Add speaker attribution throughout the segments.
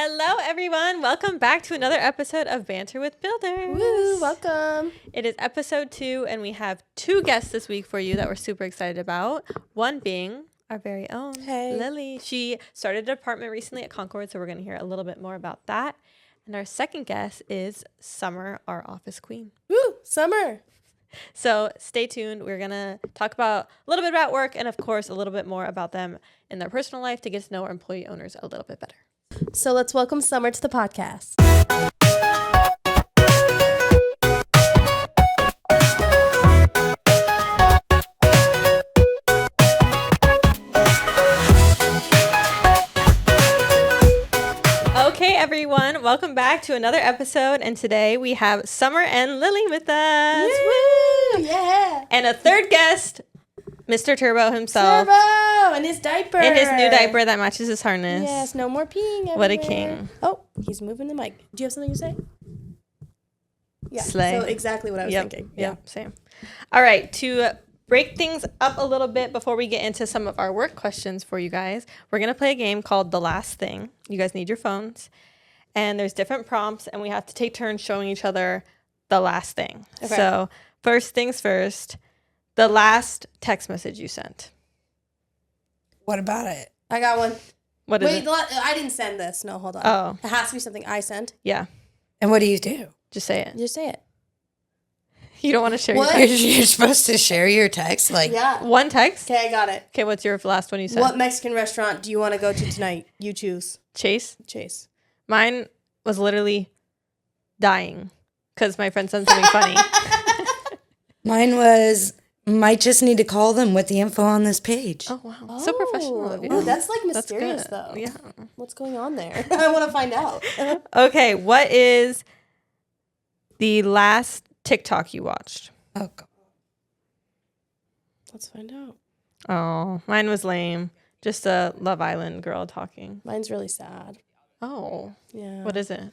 Speaker 1: Hello, everyone. Welcome back to another episode of Banter with Builders.
Speaker 2: Woo, welcome.
Speaker 1: It is episode 2, and we have 2 guests this week for you that we're super excited about. One being our very own Lily. She started an apartment recently at Concord, so we're going to hear a little bit more about that. And our second guest is Summer, our office queen.
Speaker 2: Woo, Summer.
Speaker 1: So stay tuned. We're going to talk about a little bit about work and, of course, a little bit more about them in their personal life to get to know our employee owners a little bit better.
Speaker 2: So let's welcome Summer to the podcast.
Speaker 1: Okay, everyone, welcome back to another episode, and today we have Summer and Lily with us.
Speaker 2: Woo! Yeah.
Speaker 1: And a third guest, Mr. Turbo himself.
Speaker 2: Turbo in his diaper.
Speaker 1: In his new diaper that matches his harness.
Speaker 2: Yes, no more peeing everywhere.
Speaker 1: What a king.
Speaker 2: Oh, he's moving the mic. Do you have something to say? Yeah,
Speaker 1: Slay.
Speaker 2: so exactly what I was thinking.
Speaker 1: Yep, same. All right, to break things up a little bit before we get into some of our work questions for you guys, we're going to play a game called The Last Thing. You guys need your phones. And there's different prompts, and we have to take turns showing each other the last thing. Okay. So first things first, the last text message you sent.
Speaker 3: What about it?
Speaker 2: I got one.
Speaker 1: What is it?
Speaker 2: I didn't send this. No, hold on.
Speaker 1: Oh.
Speaker 2: It has to be something I sent.
Speaker 1: Yeah.
Speaker 3: And what do you do?
Speaker 1: Just say it.
Speaker 2: Just say it.
Speaker 1: You don't want to share
Speaker 2: What?
Speaker 1: your text?
Speaker 3: You're supposed to share your text? Like,
Speaker 2: Yeah.
Speaker 1: One text?
Speaker 2: Okay, I got it.
Speaker 1: Okay, what's your last one you sent?
Speaker 2: What Mexican restaurant do you want to go to tonight? You choose.
Speaker 1: Chase?
Speaker 2: Chase.
Speaker 1: Mine was literally dying because my friend sent something funny.
Speaker 3: mine was, might just need to call them with the info on this page.
Speaker 1: Oh, wow. So professional of you.
Speaker 2: Oh, that's like mysterious,
Speaker 1: good.
Speaker 2: though.
Speaker 1: Yeah.
Speaker 2: What's going on there? I want to find out.
Speaker 1: Okay, what is the last TikTok you watched?
Speaker 3: Oh, God.
Speaker 2: Let's find out.
Speaker 1: Oh, mine was lame. Just a Love Island girl talking.
Speaker 2: Mine's really sad.
Speaker 1: Oh.
Speaker 2: Yeah.
Speaker 1: What is it?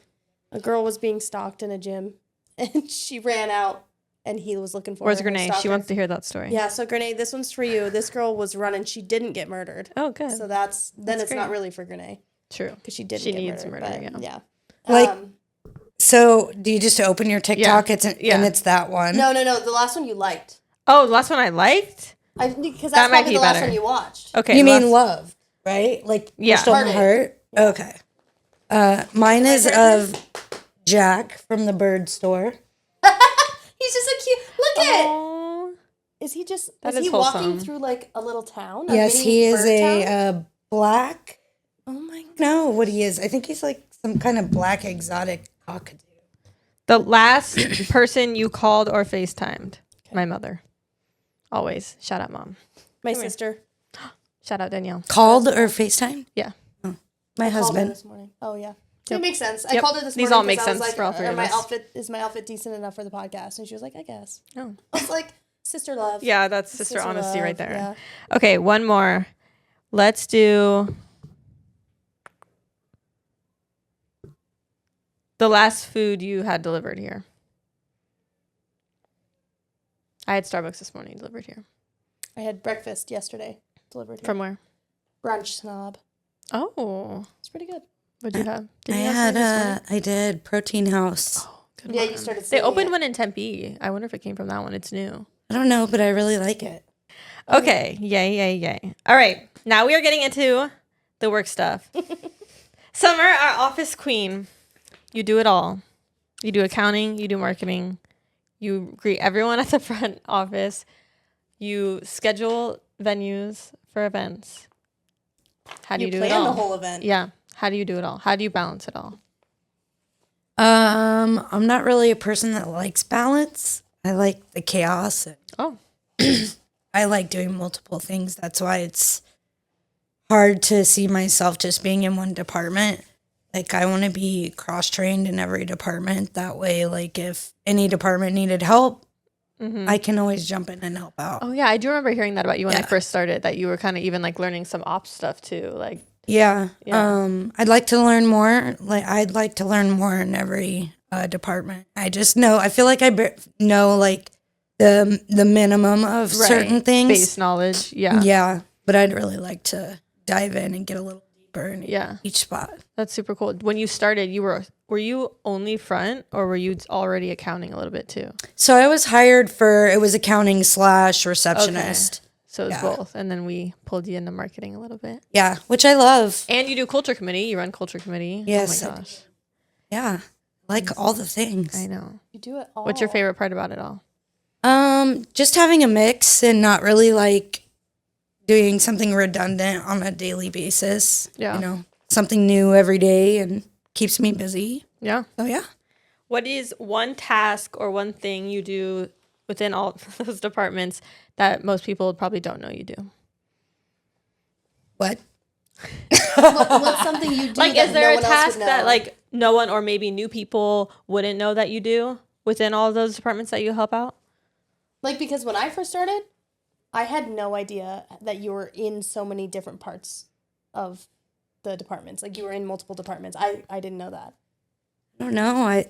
Speaker 2: A girl was being stalked in a gym, and she ran out, and he was looking for
Speaker 1: Where's
Speaker 2: her.
Speaker 1: Grenade? She wants to hear that story.
Speaker 2: Yeah, so Grenade, this one's for you. This girl was running. She didn't get murdered.
Speaker 1: Oh, good.
Speaker 2: So it's
Speaker 1: great.
Speaker 2: not really for Grenade.
Speaker 1: True.
Speaker 2: Because she didn't
Speaker 1: She
Speaker 2: get
Speaker 1: needs
Speaker 2: murdered.
Speaker 1: murder,
Speaker 2: But,
Speaker 1: yeah.
Speaker 3: Like, so do you just open your TikTok and it's that one?
Speaker 2: No. The last one you liked.
Speaker 1: Oh, the last one I liked?
Speaker 2: Because
Speaker 1: That
Speaker 2: that's
Speaker 1: might
Speaker 2: probably
Speaker 1: be
Speaker 2: the last
Speaker 1: better.
Speaker 2: one you watched.
Speaker 1: Okay.
Speaker 3: You mean love, right? Like,
Speaker 1: Yeah.
Speaker 3: Crystal Heart? Okay. Mine is of Jack from the bird store.
Speaker 2: He's just a cute. Look at it.
Speaker 1: Oh.
Speaker 2: Is he just?
Speaker 1: That
Speaker 2: is
Speaker 1: is
Speaker 2: he walking
Speaker 1: wholesome.
Speaker 2: through like a little town?
Speaker 3: Yes,
Speaker 2: mini
Speaker 3: he is
Speaker 2: bird town?
Speaker 3: a black.
Speaker 2: Oh my god.
Speaker 3: No, what he is. I think he's like some kind of black exotic cockatoo.
Speaker 1: The last person you called or FaceTimed? My mother. Always. Shout out, Mom.
Speaker 2: My sister.
Speaker 1: Shout out, Danielle.
Speaker 3: Called or FaceTime?
Speaker 1: Yeah.
Speaker 3: My
Speaker 2: I called her
Speaker 3: husband.
Speaker 2: this morning. Oh yeah.
Speaker 1: Yep.
Speaker 2: It makes sense. I
Speaker 1: Yep.
Speaker 2: called her this morning.
Speaker 1: These all
Speaker 2: 'cause
Speaker 1: make
Speaker 2: I was
Speaker 1: sense
Speaker 2: like,
Speaker 1: for all three of us.
Speaker 2: Is my outfit decent enough for the podcast? And she was like, I guess.
Speaker 1: Oh.
Speaker 2: I was like, sister love.
Speaker 1: Yeah, that's sister honesty
Speaker 2: love,
Speaker 1: right there.
Speaker 2: yeah.
Speaker 1: Okay, one more. Let's do the last food you had delivered here. I had Starbucks this morning delivered here.
Speaker 2: I had breakfast yesterday delivered here.
Speaker 1: From where?
Speaker 2: Brunch Snob.
Speaker 1: Oh.
Speaker 2: It's pretty good.
Speaker 1: What'd you have? Did
Speaker 3: I
Speaker 1: you have
Speaker 3: had
Speaker 1: something this morning?
Speaker 3: I did Protein House.
Speaker 1: Oh, good
Speaker 2: Yeah,
Speaker 1: one.
Speaker 2: you started
Speaker 1: They
Speaker 2: seeing
Speaker 1: opened
Speaker 2: it.
Speaker 1: one in Tempe. I wonder if it came from that one. It's new.
Speaker 3: I don't know, but I really like it.
Speaker 1: Okay. Yay. All right. Now we are getting into the work stuff. Summer, our office queen. You do it all. You do accounting. You do marketing. You greet everyone at the front office. You schedule venues for events. How do you do it all?
Speaker 2: plan the whole event.
Speaker 1: Yeah. How do you do it all? How do you balance it all?
Speaker 3: I'm not really a person that likes balance. I like the chaos.
Speaker 1: Oh.
Speaker 3: I like doing multiple things. That's why it's hard to see myself just being in one department. Like, I want to be cross-trained in every department. That way, like, if any department needed help, I can always jump in and help out.
Speaker 1: Oh, yeah. I do remember hearing that about you when I first started, that you were kind of even like learning some ops stuff too. Like,
Speaker 3: Yeah. I'd like to learn more. I'd like to learn more in every department. I just know, I feel like I know like the minimum of certain things.
Speaker 1: Base knowledge. Yeah.
Speaker 3: Yeah. But I'd really like to dive in and get a little deeper. paper in
Speaker 1: Yeah.
Speaker 3: each spot.
Speaker 1: That's super cool. When you started, were you only front, or were you already accounting a little bit too?
Speaker 3: So I was hired it was accounting / receptionist.
Speaker 1: So it was
Speaker 3: Yeah.
Speaker 1: both, and then we pulled you into marketing a little bit.
Speaker 3: Yeah, which I love.
Speaker 1: And you do culture committee. You run culture committee.
Speaker 3: Yes,
Speaker 1: Oh
Speaker 3: I
Speaker 1: my gosh.
Speaker 3: Yeah, like all the things.
Speaker 1: I know.
Speaker 2: You do it all.
Speaker 1: What's your favorite part about it all?
Speaker 3: Just having a mix and not really like doing something redundant on a daily basis.
Speaker 1: Yeah.
Speaker 3: You know, something new every day and keeps me busy.
Speaker 1: Yeah.
Speaker 3: So yeah.
Speaker 1: What is one task or one thing you do within all those departments that most people probably don't know you do?
Speaker 3: What?
Speaker 2: What's something you do?
Speaker 1: Like,
Speaker 2: that
Speaker 1: is there
Speaker 2: no
Speaker 1: a
Speaker 2: one else
Speaker 1: task
Speaker 2: would
Speaker 1: that
Speaker 2: know?
Speaker 1: like no one or maybe new people wouldn't know that you do within all those departments that you help out?
Speaker 2: Like, because when I first started, I had no idea that you were in so many different parts of the departments. Like, you were in multiple departments. I didn't know that.
Speaker 3: I don't know. I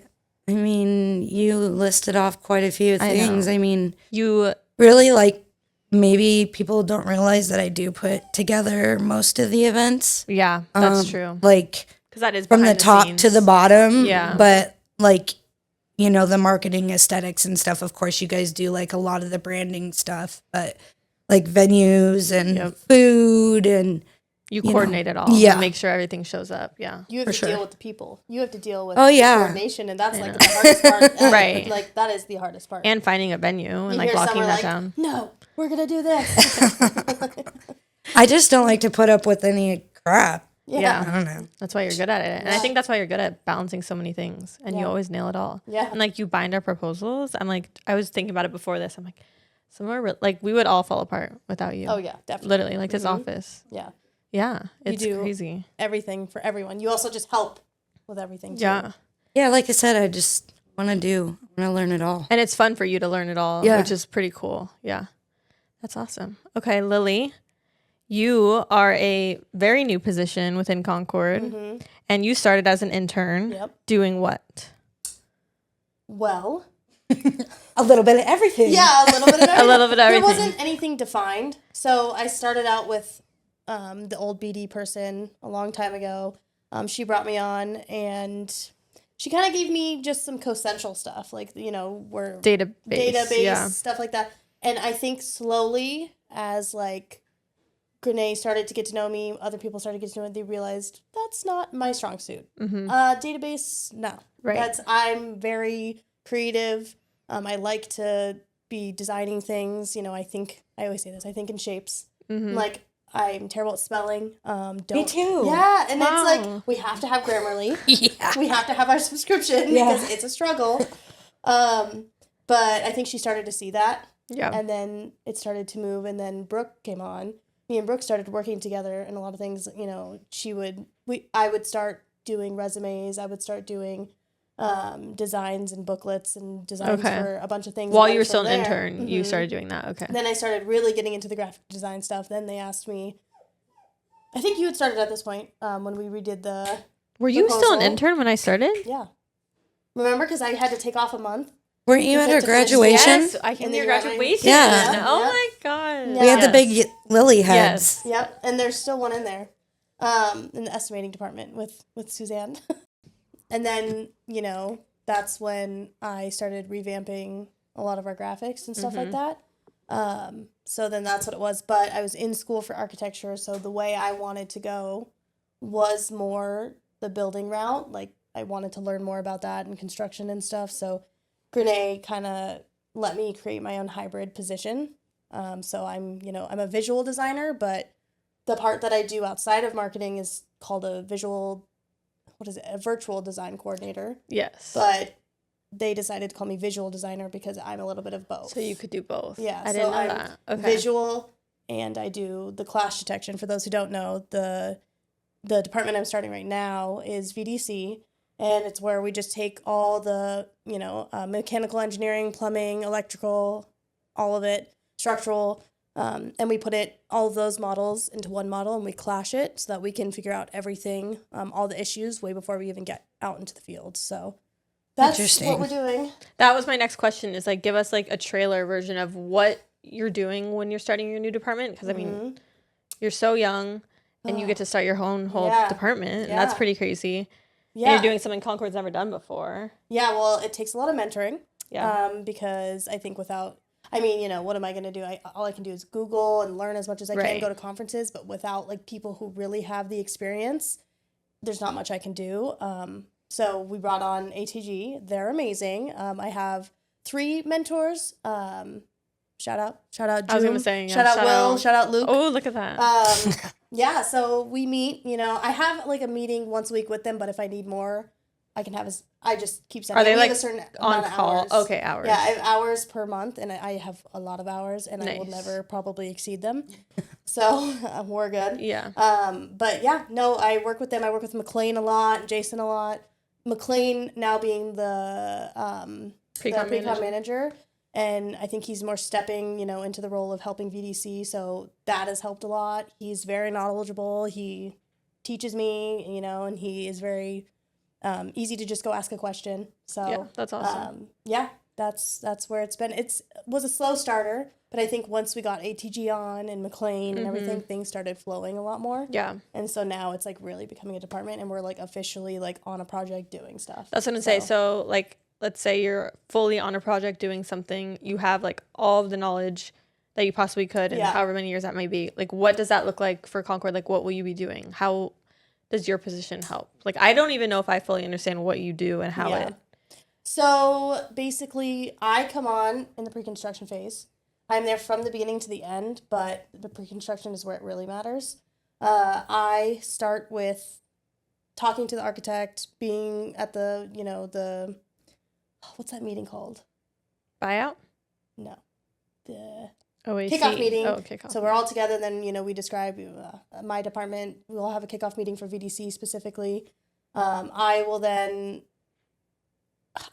Speaker 3: mean, you listed off quite a few things. I mean,
Speaker 1: You
Speaker 3: really like maybe people don't realize that I do put together most of the events.
Speaker 1: yeah, that's true.
Speaker 3: Like
Speaker 1: Because that is
Speaker 3: from the
Speaker 1: behind
Speaker 3: top
Speaker 1: scenes.
Speaker 3: to the bottom.
Speaker 1: Yeah.
Speaker 3: But like, you know, the marketing aesthetics and stuff, of course you guys do like a lot of the branding stuff, but like venues and
Speaker 1: Yep.
Speaker 3: food and
Speaker 1: You
Speaker 3: know,
Speaker 1: coordinate it all.
Speaker 3: yeah.
Speaker 1: And make sure everything shows up. Yeah.
Speaker 2: You have
Speaker 3: For
Speaker 2: to
Speaker 3: sure.
Speaker 2: deal with the people. You have to deal with
Speaker 3: Oh, yeah.
Speaker 2: coordination, and that's like the hardest part.
Speaker 1: Right.
Speaker 2: Like, that is the hardest part.
Speaker 1: And finding a venue and
Speaker 2: you
Speaker 1: like
Speaker 2: hear
Speaker 1: locking
Speaker 2: someone
Speaker 1: that
Speaker 2: like,
Speaker 1: down.
Speaker 2: no, we're going to do this.
Speaker 3: I just don't like to put up with any crap.
Speaker 1: Yeah.
Speaker 3: I don't know.
Speaker 1: That's why you're good at it. And I think that's why you're good at balancing so many things and you
Speaker 2: Yeah.
Speaker 1: always nail it all.
Speaker 2: Yeah.
Speaker 1: And like you bind our proposals. I'm like, I was thinking about it before this. I'm like, somewhere like we would all fall apart without you.
Speaker 2: Oh, yeah, definitely.
Speaker 1: Literally, like this office.
Speaker 2: Yeah.
Speaker 1: Yeah. It's
Speaker 2: do.
Speaker 1: crazy.
Speaker 2: Everything for everyone. You also just help with everything, too.
Speaker 1: Yeah.
Speaker 3: Yeah, like I said, I just want to learn it all.
Speaker 1: And it's fun for you to learn it all,
Speaker 3: Yeah.
Speaker 1: which is pretty cool. Yeah. That's awesome. Okay, Lily, you are a very new position within Concord and you started as an intern.
Speaker 2: Yep.
Speaker 1: Doing what?
Speaker 2: Well,
Speaker 3: A little bit of everything.
Speaker 2: yeah, a little bit of everything.
Speaker 1: A little bit of everything.
Speaker 2: There wasn't anything defined. So I started out with the old BD person a long time ago. She brought me on, and she kind of gave me just some co-central stuff, like, you know, database
Speaker 1: Yeah.
Speaker 2: stuff like that. And I think slowly, as like Grenade started to get to know me, other people started to get to know me, they realized that's not my strong suit. Database, no.
Speaker 1: Right.
Speaker 2: I'm very creative. I like to be designing things. You know, I always say this, I think in shapes. Like, I'm terrible at spelling.
Speaker 3: Me too.
Speaker 2: Yeah, and
Speaker 1: Wow.
Speaker 2: it's like, we have to have Grammarly.
Speaker 3: Yeah.
Speaker 2: We have to have our subscription because it's a struggle. But I think she started to see that.
Speaker 1: Yeah.
Speaker 2: And then it started to move, and then Brooke came on. Me and Brooke started working together in a lot of things. You know, I would start doing resumes. I would start doing designs and booklets and designs for a bunch of things.
Speaker 1: While
Speaker 2: And
Speaker 1: you were
Speaker 2: then
Speaker 1: still
Speaker 2: from
Speaker 1: an
Speaker 2: there-
Speaker 1: intern, you started doing that. Okay.
Speaker 2: Then I started really getting into the graphic design stuff. Then they asked me, I think you had started at this point when we redid the
Speaker 1: Were you still an
Speaker 2: proposal.
Speaker 1: intern when I started?
Speaker 2: Yeah. Remember? Because I had to take off a month.
Speaker 3: Weren't you at
Speaker 2: had
Speaker 3: our
Speaker 2: to finish-
Speaker 3: graduation?
Speaker 1: Yes, I came
Speaker 2: And
Speaker 1: to your
Speaker 2: then you were
Speaker 1: graduation.
Speaker 3: Yeah.
Speaker 1: Oh
Speaker 2: Yeah.
Speaker 1: my god.
Speaker 2: Yeah.
Speaker 3: We had the
Speaker 1: Yes.
Speaker 3: big lily heads.
Speaker 1: Yes.
Speaker 2: Yep. And there's still one in there in the estimating department with Suzanne. And then, you know, that's when I started revamping a lot of our graphics and stuff like that. So then that's what it was. But I was in school for architecture, so the way I wanted to go was more the building route. Like, I wanted to learn more about that and construction and stuff. So Grenade kind of let me create my own hybrid position. So I'm a visual designer, but the part that I do outside of marketing is called a virtual design coordinator.
Speaker 1: Yes.
Speaker 2: But they decided to call me visual designer because I'm a little bit of both.
Speaker 1: So you could do both.
Speaker 2: Yeah,
Speaker 1: I
Speaker 2: so
Speaker 1: didn't know
Speaker 2: I'm
Speaker 1: that. Okay.
Speaker 2: visual, and I do the clash detection. For those who don't know, the department I'm starting right now is VDC, and it's where we just take all the, mechanical engineering, plumbing, electrical, all of it, structural, and we put all of those models into one model, and we clash it so that we can figure out everything, all the issues way before we even get out into the field. So that's
Speaker 3: Interesting.
Speaker 2: what we're doing.
Speaker 1: That was my next question is like give us like a trailer version of what you're doing when you're starting your new department because I mean you're so young and you get to start your own whole
Speaker 2: Yeah.
Speaker 1: department. And that's
Speaker 2: Yeah.
Speaker 1: pretty crazy.
Speaker 2: Yeah.
Speaker 1: And you're doing something Concord's never done before.
Speaker 2: Yeah, well, it takes a lot of mentoring.
Speaker 1: Yeah.
Speaker 2: Because I think without, I mean, you know, what am I going to do? All I can do is Google and learn as much as I can,
Speaker 1: Right.
Speaker 2: go to conferences, but without like people who really have the experience, there's not much I can do. So we brought on ATG. They're amazing. I have 3 mentors. Shout out June.
Speaker 1: I was gonna say, yeah,
Speaker 2: shout out
Speaker 1: shout
Speaker 2: Will.
Speaker 1: out.
Speaker 2: Shout out Luke.
Speaker 1: Oh, look at that.
Speaker 2: Yeah, so we meet, you know, I have like a meeting once a week with them, but if I need more, I can have I just keep sending.
Speaker 1: Are they
Speaker 2: We have
Speaker 1: like
Speaker 2: a certain
Speaker 1: on
Speaker 2: amount of
Speaker 1: call?
Speaker 2: hours.
Speaker 1: Okay, hours.
Speaker 2: Yeah, I have hours per month, and I have a lot of hours, and I will
Speaker 1: Nice.
Speaker 2: never probably exceed them. So we're good.
Speaker 1: Yeah.
Speaker 2: But yeah, no, I work with them. I work with McLean a lot, Jason a lot. McLean now being the
Speaker 1: Pre-com
Speaker 2: manager. And I think he's more stepping, you know, into the role of helping VDC. So that has helped a lot. He's very knowledgeable. He teaches me, you know, and he is very easy to just go ask a question. So
Speaker 1: Yeah, that's awesome.
Speaker 2: Yeah, that's where it's been. It was a slow starter, but I think once we got ATG on and McLean and everything, things started flowing a lot more.
Speaker 1: Yeah.
Speaker 2: And so now it's like really becoming a department, and we're like officially like on a project doing stuff.
Speaker 1: That's what I'm saying. So like, let's say you're fully on a project doing something, you have like all of the knowledge that you possibly could, and
Speaker 2: Yeah.
Speaker 1: however many years that may be. Like, what does that look like for Concord? Like, what will you be doing? How does your position help? Like, I don't even know if I fully understand what you do and how
Speaker 2: Yeah.
Speaker 1: it.
Speaker 2: So basically, I come on in the pre-construction phase. I'm there from the beginning to the end, but the pre-construction is where it really matters. I start with talking to the architect, being at the, you know, what's that meeting called?
Speaker 1: Buyout?
Speaker 2: No. The
Speaker 1: OAC?
Speaker 2: kickoff meeting.
Speaker 1: Oh, kickoff.
Speaker 2: So we're all together, then, you know, we describe my department. We will have a kickoff meeting for VDC specifically. I will then,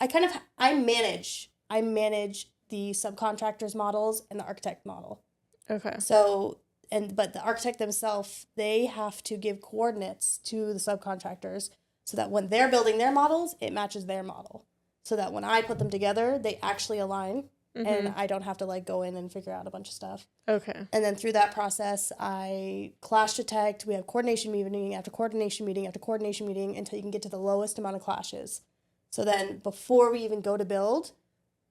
Speaker 2: I manage the subcontractors models and the architect model.
Speaker 1: Okay.
Speaker 2: So, but the architect themselves, they have to give coordinates to the subcontractors so that when they're building their models, it matches their model. So that when I put them together, they actually align, and I don't have to like go in and figure out a bunch of stuff.
Speaker 1: Okay.
Speaker 2: And then through that process, I clash detect. We have coordination meeting after coordination meeting after coordination meeting until you can get to the lowest amount of clashes. So then before we even go to build,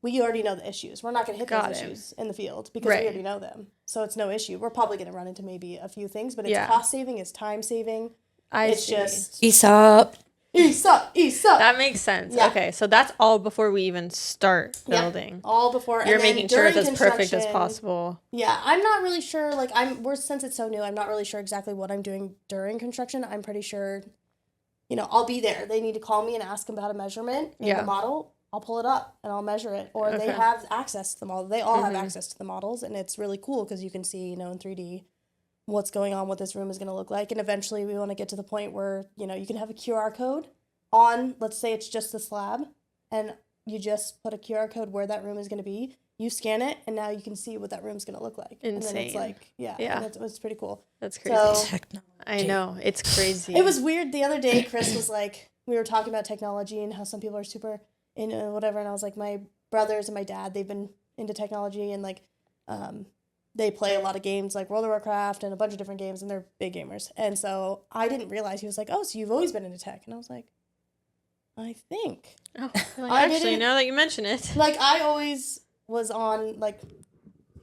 Speaker 2: we already know the issues. We're not going to hit those issues in the field because we already know them. So it's no issue. We're probably going to run into maybe a few things, but it's cost saving, it's time saving. It's
Speaker 1: see.
Speaker 2: just
Speaker 3: ESOP.
Speaker 2: ESOP.
Speaker 1: That makes sense.
Speaker 2: Yeah.
Speaker 1: Okay, so that's all before we even start building.
Speaker 2: All before.
Speaker 1: You're
Speaker 2: and then
Speaker 1: making sure it's
Speaker 2: during
Speaker 1: as perfect as
Speaker 2: construction-
Speaker 1: possible.
Speaker 2: Yeah, I'm not really sure. Like since it's so new, I'm not really sure exactly what I'm doing during construction. I'm pretty sure, you know, I'll be there. They need to call me and ask about a measurement in the model. I'll pull it up and I'll measure it. Or they have access to the model. They all have access to the models, and it's really cool because you can see, you know, in 3D what's going on, what this room is going to look like. And eventually we want to get to the point where, you know, you can have a QR code on, let's say it's just the slab, and you just put a QR code where that room is going to be. You scan it, and now you can see what that room's going to look like.
Speaker 1: Insane.
Speaker 2: And then it's like, and it's pretty cool.
Speaker 1: That's crazy.
Speaker 2: So
Speaker 3: Technology.
Speaker 1: I know. It's crazy.
Speaker 2: it was weird. The other day, Chris was like, we were talking about technology and how some people are super into whatever. And I was like, my brothers and my dad, they've been into technology, and like, they play a lot of games like World of Warcraft and a bunch of different games, and they're big gamers. And so I didn't realize, he was like, oh, so you've always been into tech. And I was like, I think.
Speaker 1: Oh,
Speaker 2: I
Speaker 1: actually,
Speaker 2: didn't-
Speaker 1: now that you mention it.
Speaker 2: Like, I always was on, like,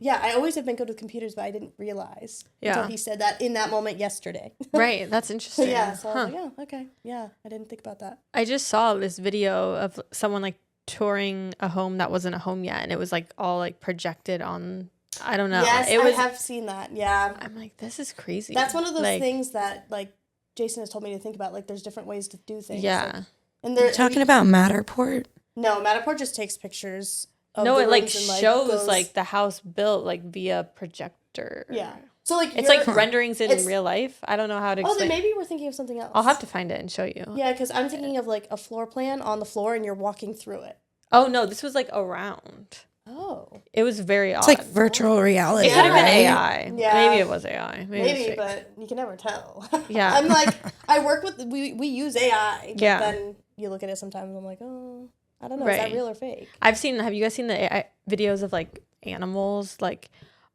Speaker 2: yeah, I always have been good with computers, but I didn't realize until he said that in that moment yesterday.
Speaker 1: Right, that's interesting.
Speaker 2: Yeah, so I was like, oh, okay. Yeah, I didn't think about that.
Speaker 1: I just saw this video of someone like touring a home that wasn't a home yet, and it was like all like projected on, I don't know.
Speaker 2: Yes,
Speaker 1: it was,
Speaker 2: I have seen that. Yeah.
Speaker 1: I'm like, this is crazy.
Speaker 2: That's one of those
Speaker 1: like,
Speaker 2: things that, like, Jason has told me to think about. Like, there's different ways to do things.
Speaker 1: Yeah.
Speaker 2: Like, and they're
Speaker 3: Talking about Matterport.
Speaker 2: No, Matterport just takes pictures of
Speaker 1: no,
Speaker 2: the
Speaker 1: it like
Speaker 2: rooms and,
Speaker 1: shows
Speaker 2: goes-
Speaker 1: like the house built like via projector.
Speaker 2: Yeah. So, like,
Speaker 1: It's like renderings in
Speaker 2: it's-
Speaker 1: real life. I don't know how to
Speaker 2: Oh, then
Speaker 1: explain.
Speaker 2: maybe we're thinking of something else.
Speaker 1: I'll have to find it and show you.
Speaker 2: Yeah, because I'm thinking of, like, a floor plan on the floor, and you're walking through it.
Speaker 1: Oh no, this was like around.
Speaker 2: Oh.
Speaker 1: It was very odd.
Speaker 3: It's like virtual reality.
Speaker 1: It could have been
Speaker 3: right?
Speaker 1: AI.
Speaker 2: Yeah.
Speaker 1: Maybe it was AI. Maybe, it was
Speaker 2: Maybe,
Speaker 1: fake.
Speaker 2: but you can never tell.
Speaker 1: Yeah.
Speaker 2: I'm like, I work with, we use AI, but
Speaker 1: Yeah.
Speaker 2: then you look at it sometimes, and I'm like, oh, I don't know, is
Speaker 1: Right.
Speaker 2: that real or fake?
Speaker 1: Have you guys seen the AI videos of like animals like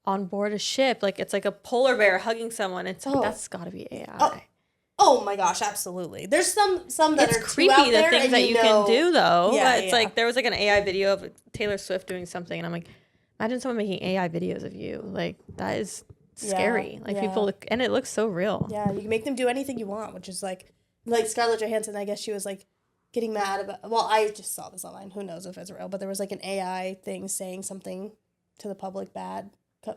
Speaker 1: on board a ship. Like it's like a polar bear hugging someone. It's like, that's got to be AI.
Speaker 2: Oh my gosh, absolutely. There's some that
Speaker 1: It's
Speaker 2: are
Speaker 1: creepy
Speaker 2: too out
Speaker 1: the
Speaker 2: there,
Speaker 1: things
Speaker 2: and
Speaker 1: that you can do though.
Speaker 2: Yeah,
Speaker 1: But it's like there was like an AI video of Taylor Swift doing something, and I'm like, imagine someone making AI videos of you. Like that is scary. Like people look, and it looks so real.
Speaker 2: Yeah, you can make them do anything you want, which is like Scarlett Johansson. I guess she was like getting mad about. Well, I just saw this online. Who knows if it's real? But there was like an AI thing saying something to the public bad,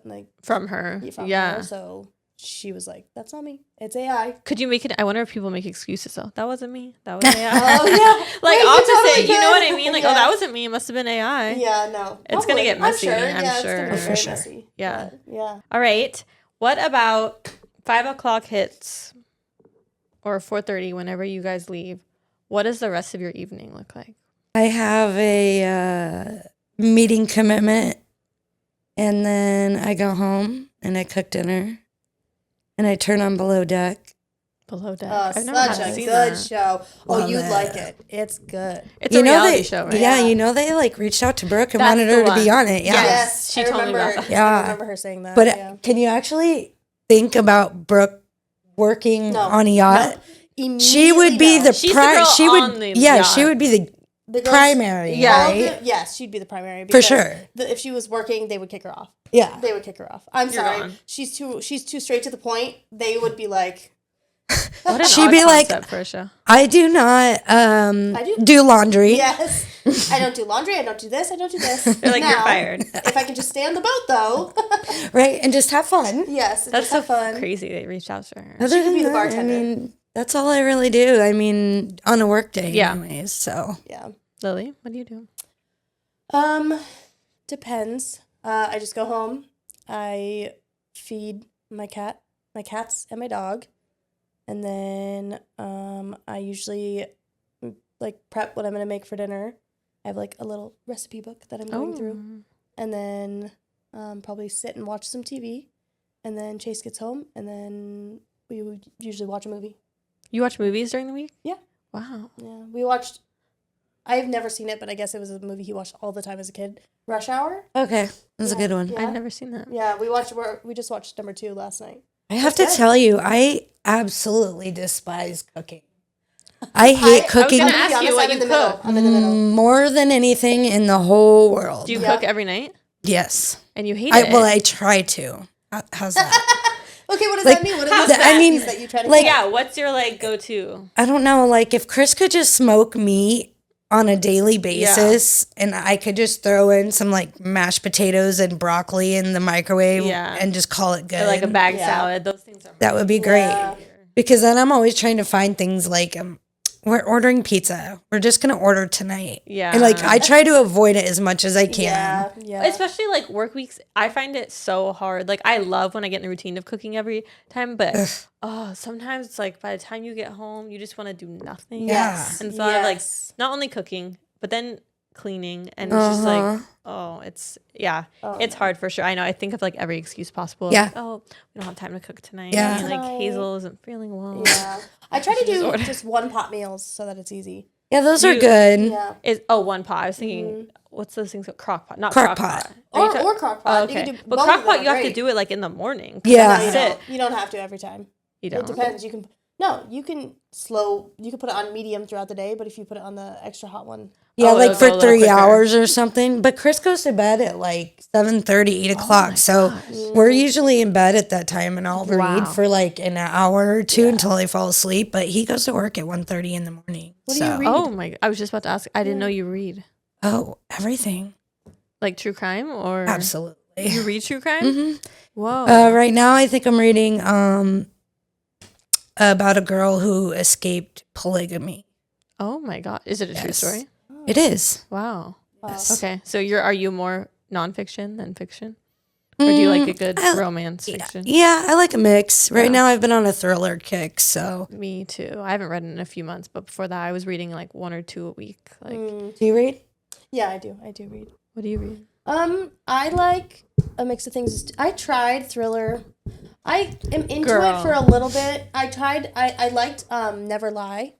Speaker 2: like
Speaker 1: from her.
Speaker 2: Her, so she was like, "That's not me. It's AI."
Speaker 1: Could you make it? I wonder if people make excuses though. That wasn't me. That was AI.
Speaker 2: Oh yeah,
Speaker 1: like
Speaker 2: yeah,
Speaker 1: opposite.
Speaker 2: totally
Speaker 1: You know what I mean? Like,
Speaker 2: yeah.
Speaker 1: oh, that wasn't me. It must have been AI.
Speaker 2: Yeah, no.
Speaker 1: It's gonna get messy. I'm sure.
Speaker 2: It's gonna be very
Speaker 3: sure.
Speaker 2: messy.
Speaker 1: Yeah.
Speaker 2: But, yeah.
Speaker 1: All right. What about 5 o'clock hits or 4:30 whenever you guys leave? What does the rest of your evening look like?
Speaker 3: I have a meeting commitment, and then I go home and I cook dinner, and I turn on Below Deck.
Speaker 1: Below Deck.
Speaker 2: I've never
Speaker 1: seen
Speaker 2: good
Speaker 1: that.
Speaker 2: show.
Speaker 3: Love
Speaker 2: You'd
Speaker 3: it.
Speaker 2: like it. It's good.
Speaker 1: It's a reality show, right?
Speaker 3: Yeah, they like reached out to Brooke and
Speaker 1: That's
Speaker 3: wanted
Speaker 1: the
Speaker 3: her to
Speaker 1: one.
Speaker 3: be on it. Yeah.
Speaker 2: Yes,
Speaker 1: she
Speaker 2: I
Speaker 1: told me
Speaker 2: remember.
Speaker 1: about that.
Speaker 3: Yeah.
Speaker 2: I remember her saying that.
Speaker 3: But
Speaker 2: yeah.
Speaker 3: can you actually think about Brooke working on a yacht?
Speaker 2: No.
Speaker 3: She would be the
Speaker 1: She's the girl
Speaker 3: she
Speaker 1: on
Speaker 3: would
Speaker 1: the
Speaker 3: yeah,
Speaker 1: yacht.
Speaker 3: she would be the
Speaker 2: girls-
Speaker 3: primary,
Speaker 1: Yeah.
Speaker 3: right?
Speaker 2: Yes, she'd be the primary.
Speaker 3: For
Speaker 2: because
Speaker 3: sure.
Speaker 2: If she was working, they would kick her off.
Speaker 3: Yeah.
Speaker 2: They would kick her off. I'm
Speaker 1: You're
Speaker 2: sorry.
Speaker 1: gone.
Speaker 2: She's too straight to the point. They would be like,
Speaker 1: What an
Speaker 3: She'd
Speaker 1: odd
Speaker 3: be like,
Speaker 1: concept for a show.
Speaker 3: I do not do laundry.
Speaker 2: yes, I don't do laundry. I don't do this. I don't do this.
Speaker 1: They're like, you're
Speaker 2: Now,
Speaker 1: fired.
Speaker 2: If I can just stay on the boat, though.
Speaker 3: Right? And just have fun.
Speaker 2: Yes,
Speaker 1: That's
Speaker 2: just
Speaker 1: so
Speaker 2: have fun.
Speaker 1: crazy. They reached out to her.
Speaker 3: Other
Speaker 2: could
Speaker 3: than
Speaker 2: be the
Speaker 3: that,
Speaker 2: bartender.
Speaker 3: I mean, that's all I really do. I mean, on a work day
Speaker 1: Yeah.
Speaker 3: anyways. So
Speaker 2: Yeah.
Speaker 1: Lily, what do you do?
Speaker 2: Depends. I just go home. I feed my cats and my dog. And then I usually like prep what I'm going to make for dinner. I have like a little recipe book that I'm going through. And then probably sit and watch some TV. And then Chase gets home, and then we would usually watch a movie.
Speaker 1: You watch movies during the week?
Speaker 2: Yeah.
Speaker 1: Wow.
Speaker 2: Yeah. We watched, I've never seen it, but I guess it was a movie he watched all the time as a kid. Rush Hour.
Speaker 3: okay, that's a good one.
Speaker 2: Yeah.
Speaker 1: I've never seen that.
Speaker 2: Yeah, we just watched number 2 last night.
Speaker 3: I have to
Speaker 2: That's it.
Speaker 3: tell you, I absolutely despise cooking. I hate cooking
Speaker 1: gonna ask you what
Speaker 2: I'm in
Speaker 1: you
Speaker 2: the middle.
Speaker 1: cook.
Speaker 2: I'm in the middle.
Speaker 3: more than anything in the whole world.
Speaker 1: Do you
Speaker 2: Yeah.
Speaker 1: cook every night?
Speaker 3: Yes.
Speaker 1: And you hate it?
Speaker 3: I try to. How's that?
Speaker 2: Okay, what does
Speaker 3: Like,
Speaker 2: that mean? What
Speaker 3: how-
Speaker 2: are those
Speaker 3: I mean,
Speaker 2: recipes that you try to
Speaker 3: like-
Speaker 2: cook?
Speaker 1: Yeah, what's your like go-to?
Speaker 3: I don't know. Like, if Chris could just smoke meat on a daily basis and I could just throw in some like mashed potatoes and broccoli in the microwave
Speaker 1: Yeah.
Speaker 3: and just call it good.
Speaker 1: Or like a bag
Speaker 2: Yeah.
Speaker 1: salad. Those things are
Speaker 3: That would be great.
Speaker 2: Yeah.
Speaker 3: Because then I'm always trying to find things like we're ordering pizza. We're just going to order tonight.
Speaker 1: Yeah.
Speaker 3: And like I try to avoid it as much as I can.
Speaker 2: Yeah.
Speaker 1: Especially like work weeks, I find it so hard. Like I love when I get in the routine of cooking every time, but sometimes it's like by the time you get home, you just want to do nothing.
Speaker 3: Yes.
Speaker 1: And so I like
Speaker 2: Yes.
Speaker 1: not only cooking, but then cleaning, and it's just like it's hard for sure. I know. I think of like every excuse possible.
Speaker 3: Yeah.
Speaker 1: Like, oh, we don't have time to cook tonight.
Speaker 3: Yeah.
Speaker 1: And, like
Speaker 2: No.
Speaker 1: Hazel isn't feeling well.
Speaker 2: Yeah. I try to do
Speaker 1: order.
Speaker 2: just one pot meals so that it's easy.
Speaker 3: Yeah, those are
Speaker 1: You-
Speaker 3: good.
Speaker 2: Yeah.
Speaker 1: One pot. I was thinking, what's those things? Crock pot, not
Speaker 3: Crock
Speaker 1: crock
Speaker 3: pot.
Speaker 1: pot. Are you
Speaker 2: Or crock pot.
Speaker 1: Oh,
Speaker 2: You
Speaker 1: okay.
Speaker 2: can do
Speaker 1: But
Speaker 2: both
Speaker 1: crock
Speaker 2: of them
Speaker 1: pot, you
Speaker 2: are
Speaker 1: have to
Speaker 2: great.
Speaker 1: do it like in the morning. 'cause
Speaker 3: Yeah.
Speaker 1: then
Speaker 2: No,
Speaker 1: that's it.
Speaker 2: you don't have to every time.
Speaker 1: You
Speaker 2: It
Speaker 1: don't.
Speaker 2: depends. You can put it on medium throughout the day, but if you put it on the extra hot one.
Speaker 3: Yeah,
Speaker 1: Oh,
Speaker 3: like
Speaker 1: it'll
Speaker 3: for
Speaker 1: go a little
Speaker 3: 3
Speaker 1: quicker.
Speaker 3: hours or something. But Chris goes to bed at like 7:30, 8:00. So we're usually in bed at that time, and I'll
Speaker 1: Wow.
Speaker 3: read for like an hour or two until I fall asleep. But he goes to work at 1:30 in the morning.
Speaker 2: What do you read?
Speaker 1: Oh my! I was just about to ask. I didn't know you read
Speaker 3: Oh, everything.
Speaker 1: like true crime or
Speaker 3: Absolutely.
Speaker 1: You read true crime?
Speaker 3: hmm
Speaker 1: Whoa!
Speaker 3: right now, I think I'm reading about a girl who escaped polygamy.
Speaker 1: Oh my god! Is it a true
Speaker 3: Yes.
Speaker 1: story?
Speaker 3: It is.
Speaker 1: Wow.
Speaker 3: Yes.
Speaker 1: Okay, so are you more nonfiction than fiction, or do you like a good romance fiction?
Speaker 3: Yeah, I like a mix. Right
Speaker 1: Yeah.
Speaker 3: now, I've been on a thriller kick. So,
Speaker 1: Me too. I haven't read in a few months, but before that, I was reading like 1 or 2 a week. Like,
Speaker 3: do you read?
Speaker 2: Yeah, I do. I do read.
Speaker 1: what do you read?
Speaker 2: I like a mix of things. I tried thriller. I am into
Speaker 1: Girl.
Speaker 2: it for a little bit. I liked I Lie.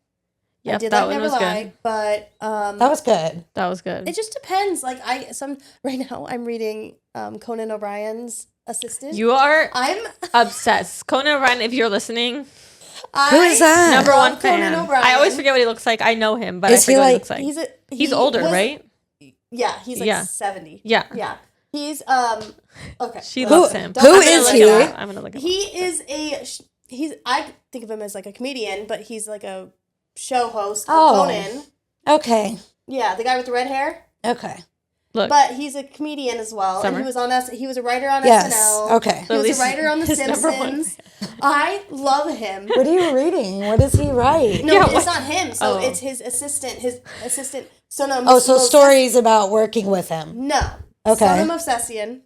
Speaker 2: I
Speaker 1: Yep,
Speaker 2: did
Speaker 1: that
Speaker 2: like
Speaker 1: one
Speaker 2: Never
Speaker 1: was
Speaker 2: Lie,
Speaker 1: good.
Speaker 2: but
Speaker 3: That was good.
Speaker 1: That was good.
Speaker 2: it just depends. Like right now I'm reading Conan O'Brien's assistant.
Speaker 1: You are
Speaker 2: I'm
Speaker 1: obsessed. Conan O'Brien, if you're listening,
Speaker 3: Who is that?
Speaker 1: number one
Speaker 2: Conan
Speaker 1: fan.
Speaker 2: O'Brien.
Speaker 1: I always forget what he looks like. I know him, but
Speaker 3: Is
Speaker 1: I forget
Speaker 3: he
Speaker 1: what he
Speaker 3: like-
Speaker 1: looks like.
Speaker 2: He's
Speaker 1: He's older, right?
Speaker 2: Yeah, he's like
Speaker 1: Yeah.
Speaker 2: 70.
Speaker 1: Yeah.
Speaker 2: Yeah. He's okay.
Speaker 1: She
Speaker 2: well,
Speaker 1: loves him.
Speaker 2: don't-
Speaker 3: Who
Speaker 1: I'm gonna
Speaker 3: is
Speaker 1: look
Speaker 3: he?
Speaker 1: him up. I'm gonna look him
Speaker 2: He
Speaker 1: up.
Speaker 2: is I think of him as like a comedian, but he's like a show host for
Speaker 3: Oh.
Speaker 2: Conan.
Speaker 3: Okay.
Speaker 2: Yeah, the guy with the red hair.
Speaker 3: Okay.
Speaker 1: Look,
Speaker 2: But he's a comedian as well.
Speaker 1: Summer.
Speaker 2: And he was a writer on
Speaker 3: Yes.
Speaker 2: SNL.
Speaker 3: Okay.
Speaker 2: He
Speaker 1: So at
Speaker 2: was
Speaker 1: least
Speaker 2: a writer on The
Speaker 1: his number one
Speaker 2: Simpsons. I love him.
Speaker 3: What are you reading? What does he write?
Speaker 2: No,
Speaker 1: Yeah,
Speaker 2: it's
Speaker 1: what?
Speaker 2: not him. So
Speaker 1: Oh.
Speaker 2: it's his assistant. So no.
Speaker 3: Oh, so
Speaker 2: Moses-
Speaker 3: stories about working with him.
Speaker 2: No.
Speaker 3: Okay.
Speaker 2: Sonam Obsessian.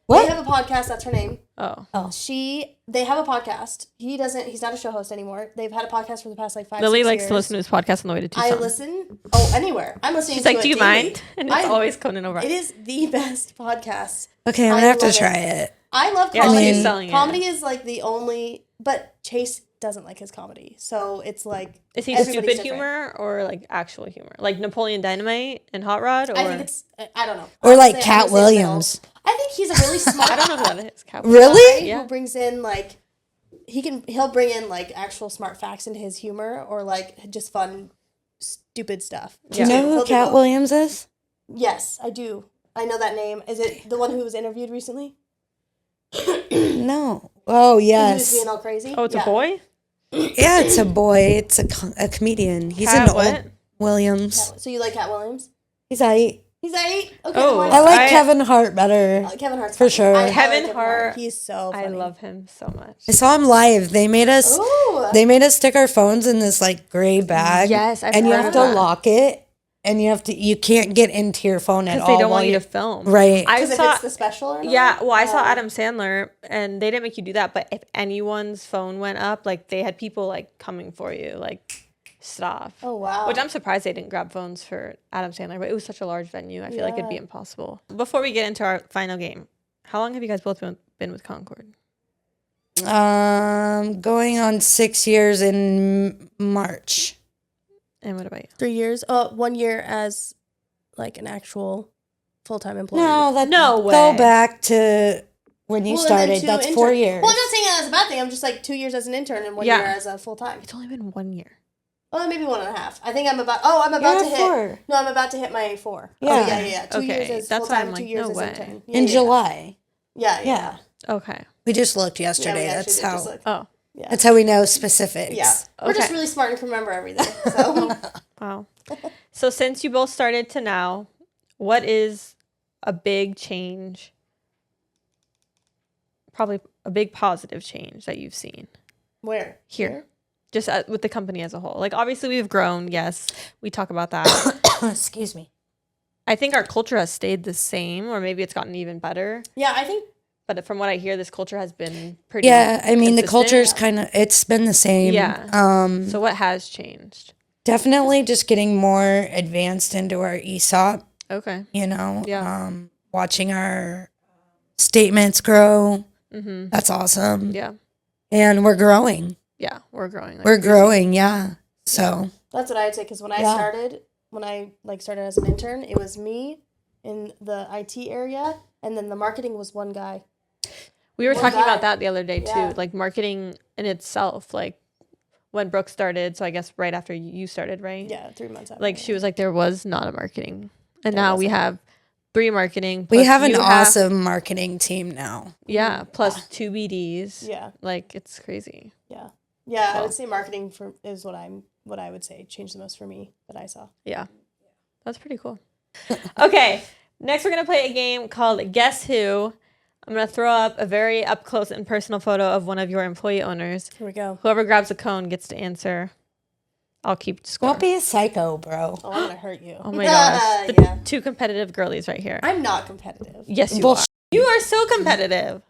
Speaker 3: What?
Speaker 2: They have a podcast. That's her name.
Speaker 1: oh,
Speaker 2: They have a podcast. He's not a show host anymore. They've had a podcast for the past like 5,
Speaker 1: Lily
Speaker 2: 6
Speaker 1: likes
Speaker 2: years.
Speaker 1: to listen to his podcast on the way to Tucson.
Speaker 2: I listen. Oh, anywhere. I'm listening
Speaker 1: She's
Speaker 2: to
Speaker 1: like,
Speaker 2: it
Speaker 1: "Do you
Speaker 2: daily.
Speaker 1: mind?" And it's
Speaker 2: I-
Speaker 1: always Conan O'Brien.
Speaker 2: It is the best podcast.
Speaker 3: Okay, I'm
Speaker 2: I
Speaker 3: gonna have to
Speaker 2: love it.
Speaker 3: try it.
Speaker 2: I love
Speaker 1: Yeah,
Speaker 2: comedy.
Speaker 1: she's selling it.
Speaker 2: Comedy is like the only, but Chase doesn't like his comedy, so it's like.
Speaker 1: Is he
Speaker 2: everybody's
Speaker 1: stupid
Speaker 2: different.
Speaker 1: humor or like actual humor, like Napoleon Dynamite and Hot Rod? Or
Speaker 2: I think it's. I don't know.
Speaker 3: Or like
Speaker 2: Honestly,
Speaker 3: Cat
Speaker 2: I'm gonna say middle.
Speaker 3: Williams.
Speaker 2: I think he's a really smart.
Speaker 1: I don't know who that is. Cowboy.
Speaker 3: Really?
Speaker 2: guy
Speaker 1: Yeah.
Speaker 2: Who brings in like. He'll bring in like actual smart facts into his humor or like just fun, stupid stuff.
Speaker 3: Do you
Speaker 1: Yeah.
Speaker 3: know who
Speaker 2: He'll do
Speaker 3: Cat
Speaker 2: both.
Speaker 3: Williams is?
Speaker 2: Yes, I do. I know that name. Is it the one who was interviewed recently?
Speaker 3: No. Oh,
Speaker 2: He was
Speaker 3: yes.
Speaker 2: being all crazy.
Speaker 1: Oh, it's
Speaker 2: Yeah.
Speaker 1: a boy.
Speaker 3: Yeah, it's a boy. It's a comedian. He's
Speaker 1: Cat
Speaker 3: an
Speaker 1: what?
Speaker 3: old Williams.
Speaker 2: So you like Cat Williams?
Speaker 3: He's aight.
Speaker 2: He's 8. Okay.
Speaker 1: Oh,
Speaker 2: then
Speaker 3: I
Speaker 2: why-
Speaker 3: like Kevin Hart better.
Speaker 2: Kevin Hart's
Speaker 3: For
Speaker 2: funny.
Speaker 3: sure.
Speaker 2: I like
Speaker 1: Kevin Hart,
Speaker 2: He's so funny.
Speaker 1: I love him so much.
Speaker 3: I saw him live. They made us
Speaker 2: Ooh.
Speaker 3: stick our phones in this like gray bag.
Speaker 1: Yes, I've
Speaker 3: and you
Speaker 1: heard
Speaker 3: have
Speaker 1: of
Speaker 3: to
Speaker 1: that.
Speaker 3: lock it, and you can't get into your phone at
Speaker 1: Because
Speaker 3: all.
Speaker 1: they don't
Speaker 3: while
Speaker 1: want you
Speaker 3: you're-
Speaker 1: to film.
Speaker 3: Right.
Speaker 1: I
Speaker 2: Because if
Speaker 1: saw.
Speaker 2: it's the special or not?
Speaker 1: Yeah, well, I saw Adam Sandler, and they didn't make you do that. But if anyone's phone went up, like they had people like coming for you, like stuff.
Speaker 2: Oh, wow.
Speaker 1: Which I'm surprised they didn't grab phones for Adam Sandler, but it was such a large venue. I feel like it'd be
Speaker 2: Yeah.
Speaker 1: impossible. Before we get into our final game, how long have you guys both been with Concord?
Speaker 3: Going on 6 years in March.
Speaker 1: And what about you?
Speaker 2: 3 years. 1 year as like an actual full-time employee.
Speaker 1: No way.
Speaker 3: Go back to when you
Speaker 2: Well, and then
Speaker 3: started.
Speaker 2: 2
Speaker 3: That's
Speaker 2: intern-
Speaker 3: 4 years.
Speaker 2: Well, I'm not saying that as a bad thing. I'm just like 2 years as an intern and 1
Speaker 1: Yeah.
Speaker 2: year as a full-time.
Speaker 1: It's only been 1 year.
Speaker 2: Well, maybe 1.5. I think I'm about to
Speaker 3: You're
Speaker 2: hit.
Speaker 3: 4.
Speaker 2: No, I'm about to hit my 4.
Speaker 3: Yeah.
Speaker 2: Oh, yeah. 2
Speaker 1: Okay,
Speaker 2: years as
Speaker 1: that's why
Speaker 2: full-time,
Speaker 1: I'm
Speaker 2: 2
Speaker 1: like,
Speaker 2: years
Speaker 1: no
Speaker 2: as
Speaker 1: way.
Speaker 2: intern.
Speaker 3: In July.
Speaker 2: Yeah.
Speaker 3: Yeah.
Speaker 1: Okay.
Speaker 3: We just looked
Speaker 2: Yeah, we
Speaker 3: yesterday.
Speaker 2: actually
Speaker 3: That's
Speaker 2: did
Speaker 3: how.
Speaker 2: just look.
Speaker 1: Oh,
Speaker 2: Yeah.
Speaker 3: That's how we know specifics.
Speaker 2: Yeah. We're just
Speaker 1: Okay.
Speaker 2: really smart and can remember everything. So
Speaker 1: wow. So since you both started to now, what is a big change? Probably a big positive change that you've seen
Speaker 2: where?
Speaker 1: here, just with the company as a whole. Like obviously we've grown. Yes, we talk about that.
Speaker 3: Excuse me.
Speaker 1: I think our culture has stayed the same, or maybe it's gotten even better.
Speaker 2: Yeah, I think
Speaker 1: But from what I hear, this culture has been pretty.
Speaker 3: Yeah, I mean the
Speaker 1: consistent.
Speaker 3: culture's kind of it's been the same.
Speaker 1: Yeah. So what has changed?
Speaker 3: Definitely just getting more advanced into our ESOP,
Speaker 1: Okay.
Speaker 3: you know.
Speaker 1: Yeah.
Speaker 3: Watching our statements grow.
Speaker 1: Mm-hmm.
Speaker 3: That's awesome.
Speaker 1: Yeah.
Speaker 3: And we're growing.
Speaker 1: Yeah. We're growing. Like
Speaker 3: We're
Speaker 1: crazy.
Speaker 3: growing, yeah. So
Speaker 2: that's what I'd say because when I
Speaker 3: Yeah.
Speaker 2: started as an intern, it was me in the IT area, and then the marketing was one guy.
Speaker 1: We were
Speaker 2: One
Speaker 1: talking
Speaker 2: guy.
Speaker 1: about that the other day too,
Speaker 2: Yeah.
Speaker 1: like marketing in itself. Like when Brooke started, so I guess right after you started, right?
Speaker 2: Yeah, 3 months after.
Speaker 1: Like she was like, there was not a marketing, and
Speaker 2: There
Speaker 1: now we
Speaker 2: wasn't.
Speaker 1: have 3 marketing.
Speaker 3: we
Speaker 1: plus
Speaker 3: have an
Speaker 1: you
Speaker 3: awesome marketing team now.
Speaker 1: Yeah, plus 2 BDs.
Speaker 2: Yeah,
Speaker 1: Like it's crazy.
Speaker 2: yeah, yeah. I
Speaker 1: Well.
Speaker 2: would say marketing is what I would say changed the most for me that I saw.
Speaker 1: Yeah, that's pretty cool. Okay, next we're gonna play a game called Guess Who. I'm gonna throw up a very up close and personal photo of one of your employee owners.
Speaker 2: Here we go.
Speaker 1: Whoever grabs a cone gets to answer. I'll keep score.
Speaker 3: Don't be a psycho, bro.
Speaker 2: Oh, I'm gonna hurt you.
Speaker 1: Oh my gosh, the
Speaker 2: Yeah.
Speaker 1: 2 competitive girlies right here.
Speaker 2: I'm not competitive.
Speaker 1: Yes, you
Speaker 3: Bullshit.
Speaker 1: are. You are so competitive.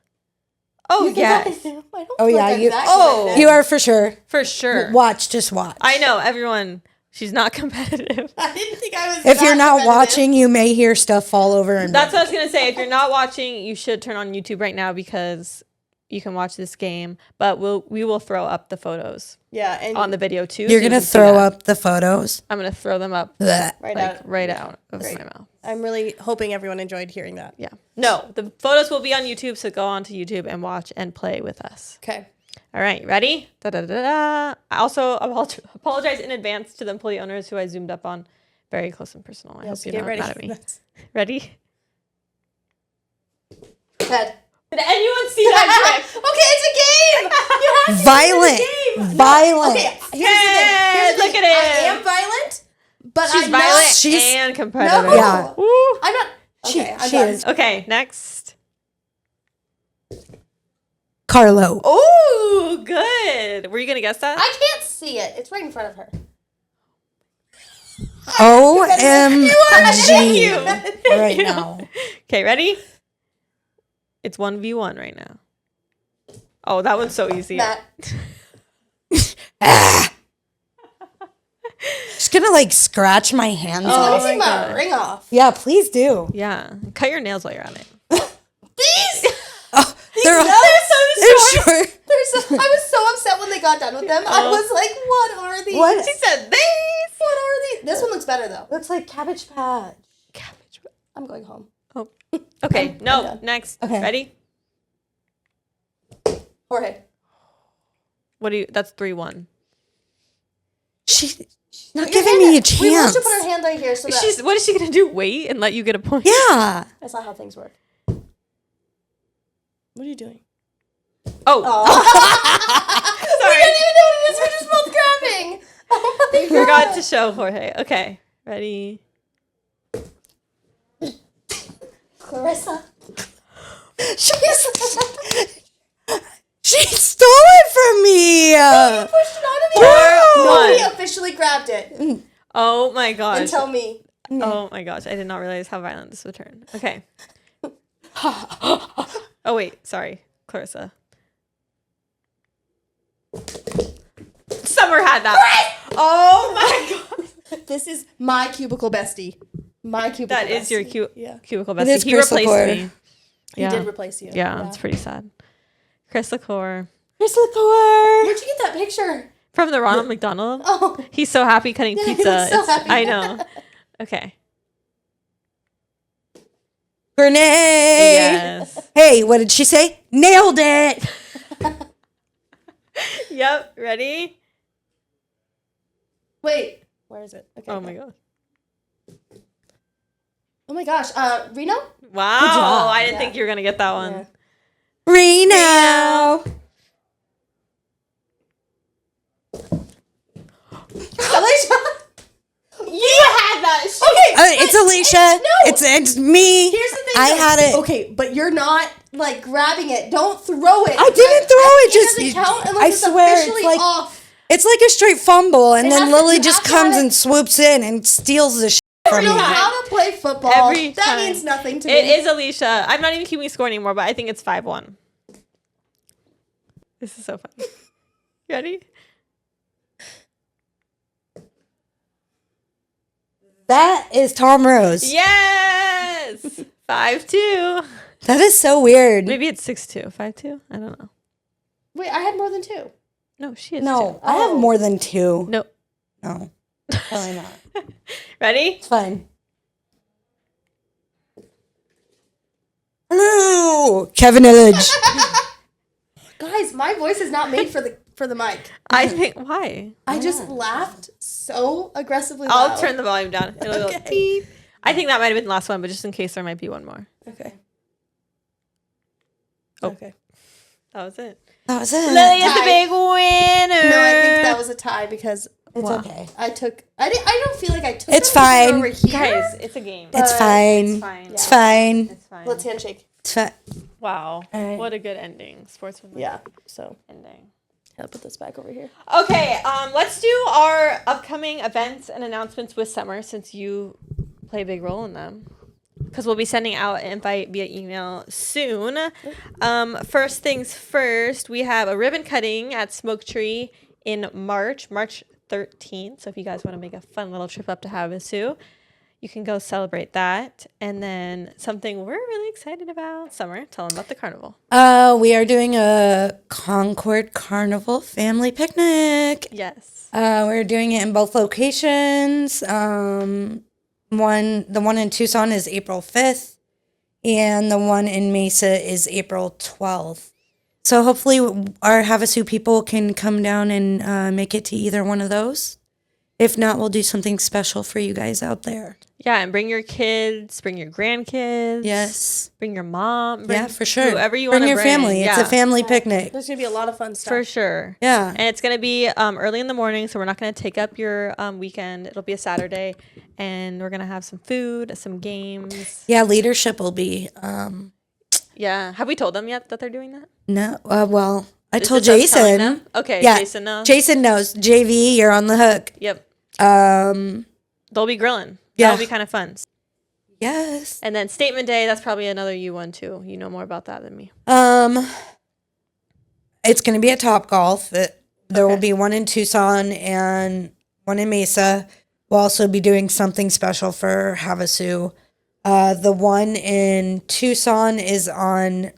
Speaker 1: Oh
Speaker 2: You think
Speaker 1: yes,
Speaker 2: I don't
Speaker 3: Oh,
Speaker 2: feel
Speaker 3: yeah,
Speaker 2: like I'm
Speaker 3: you-
Speaker 2: that
Speaker 1: oh.
Speaker 2: competitive.
Speaker 3: You are for sure.
Speaker 1: for sure.
Speaker 3: Watch, just watch.
Speaker 1: I know everyone. She's not competitive.
Speaker 2: I didn't think I was.
Speaker 3: If you're
Speaker 2: that
Speaker 3: not
Speaker 2: competitive.
Speaker 3: watching, you may hear stuff fall over and
Speaker 1: That's what I was gonna say. If you're not watching, you should turn on YouTube right now because you can watch this game, but we will throw up the photos
Speaker 2: Yeah, and
Speaker 1: on the video too.
Speaker 3: You're
Speaker 1: so you
Speaker 3: gonna
Speaker 1: can see
Speaker 3: throw
Speaker 1: that.
Speaker 3: up the photos.
Speaker 1: I'm gonna throw them up
Speaker 3: Blech.
Speaker 2: right
Speaker 1: out of my mouth.
Speaker 2: I'm really hoping everyone enjoyed hearing that.
Speaker 1: Yeah. No, the photos will be on YouTube, so go on to YouTube and watch and play with us.
Speaker 2: Okay.
Speaker 1: All right, ready? Da-da-da-da. I also apologize in advance to the employee owners who I zoomed up on. Very close and personal. I hope you're
Speaker 2: get
Speaker 1: not
Speaker 2: ready.
Speaker 1: mad at me. Ready?
Speaker 2: Head.
Speaker 1: Did anyone see that trick?
Speaker 2: Okay, it's a game. You have to
Speaker 3: Violent.
Speaker 2: It's a game.
Speaker 3: Violent.
Speaker 2: Okay, here's the thing.
Speaker 1: Look at it.
Speaker 2: I am violent, but
Speaker 1: She's
Speaker 2: I'm
Speaker 1: violent
Speaker 2: not.
Speaker 3: She's-
Speaker 1: and competitive.
Speaker 2: No.
Speaker 3: Yeah.
Speaker 1: Woo.
Speaker 2: I'm not. Okay, I'm
Speaker 3: she
Speaker 2: done.
Speaker 3: is.
Speaker 1: Okay, next.
Speaker 3: Carlo.
Speaker 1: Oh, good. Were you gonna guess that?
Speaker 2: I can't see it. It's right in front of her.
Speaker 3: OMG.
Speaker 1: you.
Speaker 3: Right now.
Speaker 1: Okay, ready? It's 1v1 right now. Oh, that one's so easy.
Speaker 2: Matt.
Speaker 3: Just gonna like scratch my hands
Speaker 2: Let
Speaker 3: off.
Speaker 2: me take
Speaker 1: my
Speaker 2: my
Speaker 1: God.
Speaker 2: ring off.
Speaker 3: Yeah, please do.
Speaker 1: Yeah. Cut your nails while you're at it.
Speaker 2: These.
Speaker 3: Oh, they're
Speaker 1: so
Speaker 3: short.
Speaker 2: I was so upset when they got done with them. I was like, "What are these?
Speaker 3: What?
Speaker 1: She said these.
Speaker 2: What are these?" This one looks better though.
Speaker 3: Looks like Cabbage Patch.
Speaker 1: Cabbage.
Speaker 2: I'm going home.
Speaker 1: Oh. Okay,
Speaker 2: I'm
Speaker 1: no,
Speaker 2: done.
Speaker 1: next.
Speaker 3: Okay.
Speaker 1: Ready?
Speaker 2: Jorge.
Speaker 1: What do you, that's 3-1.
Speaker 3: She's not giving me a chance.
Speaker 2: We want to put our hand right here so that
Speaker 1: What is she gonna do? Wait and let you get a point?
Speaker 3: Yeah.
Speaker 2: that's not how things work. What are you doing?
Speaker 1: Oh,
Speaker 2: We didn't even know what it is. We're just both grabbing. Oh my God.
Speaker 1: forgot to show Jorge. Okay, ready?
Speaker 2: Clarissa.
Speaker 3: She stole it from me.
Speaker 2: Pushed it onto me.
Speaker 1: Four,
Speaker 2: Nobody
Speaker 1: one.
Speaker 2: officially grabbed it
Speaker 1: Oh my gosh.
Speaker 2: until me.
Speaker 1: Oh my gosh, I did not realize how violent this would turn. Okay. Oh wait, sorry, Clarissa. Summer had that. Oh my god.
Speaker 2: This is my cubicle bestie. My cubicle
Speaker 1: That
Speaker 2: bestie.
Speaker 1: is your
Speaker 2: Yeah.
Speaker 1: cubicle
Speaker 3: It
Speaker 1: bestie.
Speaker 3: is
Speaker 1: He
Speaker 3: Chris
Speaker 1: replaced
Speaker 3: LaCour.
Speaker 1: me.
Speaker 2: He
Speaker 1: Yeah.
Speaker 2: did replace you.
Speaker 1: Yeah, it's pretty sad. Chris LaCour.
Speaker 3: Chris LaCour.
Speaker 2: Where'd you get that picture?
Speaker 1: From the Ronald McDonald.
Speaker 2: Oh.
Speaker 1: He's so happy cutting
Speaker 2: Yeah, he
Speaker 1: pizza.
Speaker 2: looks so happy.
Speaker 1: I know. Okay.
Speaker 3: Grenade.
Speaker 1: Yes.
Speaker 3: Hey, what did she say? Nailed it.
Speaker 1: Yep. Ready?
Speaker 2: Wait. Where is it? Okay.
Speaker 1: Oh my god.
Speaker 2: Oh my gosh. Reno?
Speaker 1: Wow.
Speaker 3: job.
Speaker 1: I didn't
Speaker 2: Yeah.
Speaker 1: think you were gonna get that one.
Speaker 2: Yeah.
Speaker 3: Reno.
Speaker 2: Alicia.
Speaker 1: You had that.
Speaker 2: Okay.
Speaker 3: It's Alicia. It's me.
Speaker 2: Here's the thing.
Speaker 3: I
Speaker 2: though.
Speaker 3: had it.
Speaker 2: Okay, but you're not like grabbing it. Don't throw it.
Speaker 3: I didn't throw it.
Speaker 2: It
Speaker 3: Just
Speaker 2: doesn't count unless
Speaker 3: I
Speaker 2: it's
Speaker 3: swear,
Speaker 2: officially
Speaker 3: it's like
Speaker 2: off.
Speaker 3: it's like a straight fumble, and
Speaker 2: It
Speaker 3: then
Speaker 2: has to-
Speaker 3: Lily
Speaker 2: you
Speaker 3: just
Speaker 2: have to
Speaker 3: comes
Speaker 2: have it-
Speaker 3: and swoops in and steals the shit
Speaker 2: I
Speaker 3: from
Speaker 2: know
Speaker 3: me.
Speaker 2: how to play football.
Speaker 1: Every
Speaker 2: that
Speaker 1: time.
Speaker 2: means nothing to
Speaker 1: It
Speaker 2: me.
Speaker 1: is Alicia. I'm not even keeping score anymore, but I think it's 5-1. This is so fun. Ready?
Speaker 3: That is Tom Rose.
Speaker 1: Yes. 5-2.
Speaker 3: That is so weird.
Speaker 1: Maybe it's 6-2. 5-2. I don't know.
Speaker 2: Wait, I had more than two.
Speaker 1: No, she is.
Speaker 3: No, I have
Speaker 2: Oh.
Speaker 3: more than two.
Speaker 1: No.
Speaker 3: No, probably not.
Speaker 1: Ready?
Speaker 3: It's fine. Hello, Kevin Illich.
Speaker 2: Guys, my voice is not made for the mic.
Speaker 1: I think why?
Speaker 2: I just laughed so aggressively.
Speaker 1: I'll
Speaker 2: loud.
Speaker 1: turn the volume down. It'll go
Speaker 2: Okay.
Speaker 1: beep. I think that might have been the last one, but just in case there might be one more.
Speaker 2: Okay.
Speaker 1: Oh.
Speaker 2: Okay.
Speaker 1: That was it.
Speaker 3: That was it.
Speaker 1: Lily is the
Speaker 2: Tie.
Speaker 1: big winner.
Speaker 2: No, I think that was a tie because
Speaker 3: It's
Speaker 1: Wow.
Speaker 3: okay.
Speaker 2: I don't feel like I took.
Speaker 3: It's
Speaker 2: them because
Speaker 3: fine.
Speaker 2: we were here.
Speaker 1: Guys, it's a game.
Speaker 3: It's
Speaker 2: But
Speaker 3: fine.
Speaker 1: It's fine.
Speaker 3: It's fine.
Speaker 1: It's fine.
Speaker 2: Let's handshake.
Speaker 3: It's fine.
Speaker 1: Wow.
Speaker 3: All right.
Speaker 1: What a good ending. Sportsman
Speaker 2: Yeah. So
Speaker 1: ending.
Speaker 2: I'll put this back over here.
Speaker 1: Okay, let's do our upcoming events and announcements with Summer since you play a big role in them. Because we'll be sending out an invite via email soon. First things first, we have a ribbon cutting at Smoke Tree in March 13th. So if you guys want to make a fun little trip up to Havasu, You can go celebrate that. And then something we're really excited about. Summer, tell them about the carnival.
Speaker 3: We are doing a Concord Carnival family picnic.
Speaker 1: Yes.
Speaker 3: We're doing it in both locations. The one in Tucson is April 5th, and the one in Mesa is April 12th. So hopefully our Havasu people can come down and make it to either one of those. If not, we'll do something special for you guys out there.
Speaker 1: Yeah, and bring your kids, bring your grandkids.
Speaker 3: Yes.
Speaker 1: Bring your mom. Bring
Speaker 3: For sure.
Speaker 1: Whoever you want
Speaker 3: bring
Speaker 1: to
Speaker 3: your family. It's a family picnic.
Speaker 2: There's gonna be a lot of fun stuff.
Speaker 1: For sure.
Speaker 3: Yeah.
Speaker 1: And it's going to be early in the morning, so we're not going to take up your weekend. It'll be a Saturday, and we're going to have some food, some games.
Speaker 3: Yeah, leadership will be.
Speaker 1: Yeah. Have we told them yet that they're doing that?
Speaker 3: No. Well, I
Speaker 1: Is
Speaker 3: told
Speaker 1: this us telling
Speaker 3: Jason.
Speaker 1: them? Okay,
Speaker 3: Yeah.
Speaker 1: Jason knows.
Speaker 3: Jason knows. JV, you're on the hook.
Speaker 1: Yep.
Speaker 3: Um.
Speaker 1: They'll be grilling.
Speaker 3: Yeah.
Speaker 1: That'll be kind of fun.
Speaker 3: Yes.
Speaker 1: And then Statement Day, that's probably another you one too. You know more about that than me.
Speaker 3: It's going to be at Topgolf. There will
Speaker 1: Okay.
Speaker 3: be one in Tucson and one in Mesa. We'll also be doing something special for Havasu. The one in Tucson is on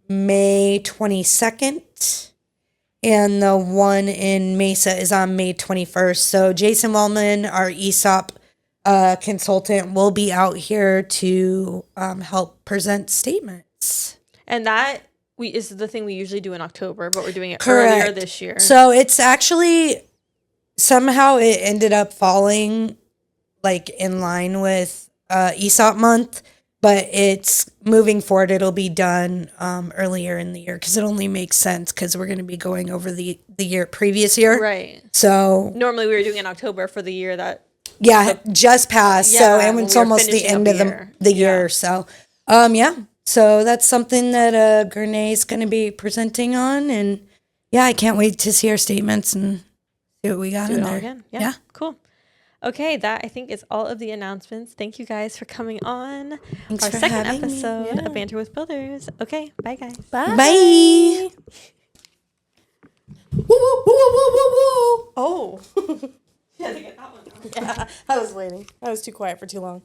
Speaker 3: May 22nd. And the one in Mesa is on May 21st. So Jason Wellman, our ESOP consultant, will be out here to help present statements.
Speaker 1: And that is the thing we usually do in October, but we're doing it
Speaker 3: Correct.
Speaker 1: earlier this year.
Speaker 3: So it's actually somehow it ended up falling like in line with ESOP month, but it's moving forward. It'll be done earlier in the year because it only makes sense because we're going to be going over the previous year.
Speaker 1: Right.
Speaker 3: So
Speaker 1: Normally we were doing it in October for the year that.
Speaker 3: just passed.
Speaker 1: Yeah,
Speaker 3: so and
Speaker 1: when
Speaker 3: it's
Speaker 1: we were
Speaker 3: almost the
Speaker 1: finishing
Speaker 3: end
Speaker 1: up
Speaker 3: of
Speaker 1: the
Speaker 3: the
Speaker 1: year.
Speaker 3: the
Speaker 1: Yeah.
Speaker 3: year. So yeah. So that's something that Grenay's going to be presenting on, and yeah, I can't wait to see our statements and see what we got
Speaker 1: Do
Speaker 3: in
Speaker 1: it all
Speaker 3: there.
Speaker 1: again. Yeah. Cool. Okay, that I think is all of the announcements. Thank you guys for coming on
Speaker 3: Thanks
Speaker 1: our
Speaker 3: for
Speaker 1: second
Speaker 3: having me.
Speaker 1: episode
Speaker 2: Yeah.
Speaker 1: of Banter with Builders. Okay, bye guys.
Speaker 2: Bye.
Speaker 3: Bye.
Speaker 2: Woo, woo, woo, woo, woo, woo.
Speaker 1: Oh.
Speaker 2: Yeah, I was waiting. I was too quiet for too long.